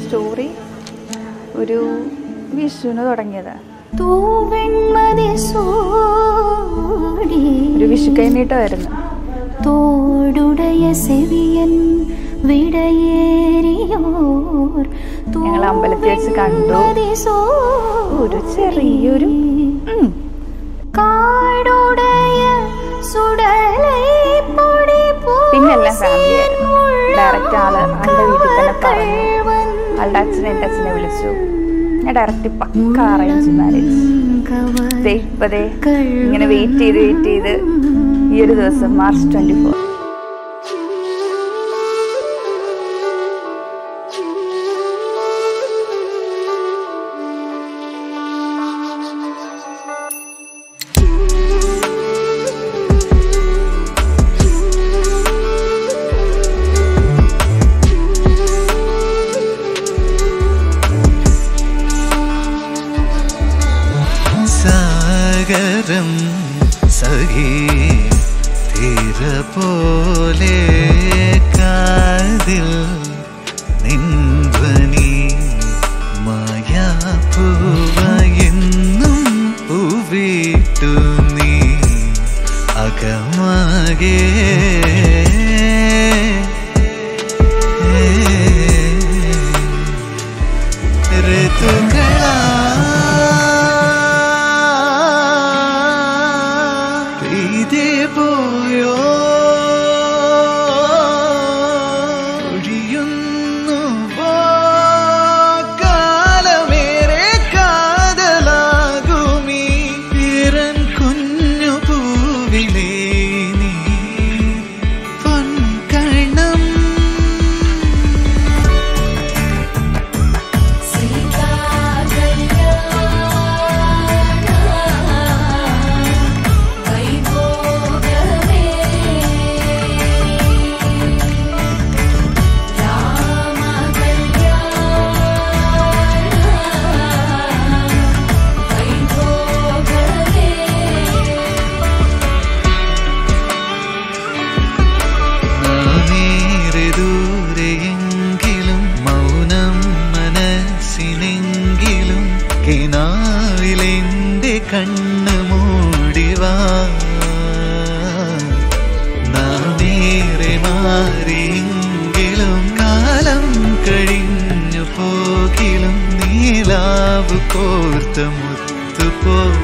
Story ഒരു വിഷുവിന് തുടങ്ങിയത്. ഒരു വിഷു കൈനീട്ടമായിരുന്നു. ഞങ്ങൾ അമ്പലത്തിൽ വെച്ച് കണ്ടു. ഒരു ചെറിയൊരു പിന്നെല്ലാം ഫാമിലി ആയിരുന്നു. ഡയറക്റ്റ് ആളുടെ വീട്ടിൽ തന്നെ പറഞ്ഞു. ആളുടെ അച്ഛനെ എൻ്റെ അച്ഛനെ വിളിച്ചു. ഞാൻ ഡയറക്റ്റ് പക്ക അറേഞ്ച് മാരേജ്. ഇപ്പതേ ഇങ്ങനെ വെയിറ്റ് ചെയ്ത് ഈ ഒരു ദിവസം മാർച്ച് 24 സാഗരം സഖി തീര പോലെ കാതിൽ നിൻധ്വനി മായാപ്പൂവയെന്നും പൂവിട്ടു നീ അകമാകെ ഋതുകളാ ഇതേ പോയോ ഒഴിയുന്നു കാലമേറെ കാതലാകുമീ പിറൻ കുഞ്ഞു പൂവിലേ നീ പൊൻകണം കിനാവിലെന്റെ കണ്ണ് മൂടിവാ നാമേറെ മാറിയെങ്കിലും കാലം കഴിഞ്ഞു പോകിലും നീലാവ് കോർത്ത മുത്തുപോയേവാ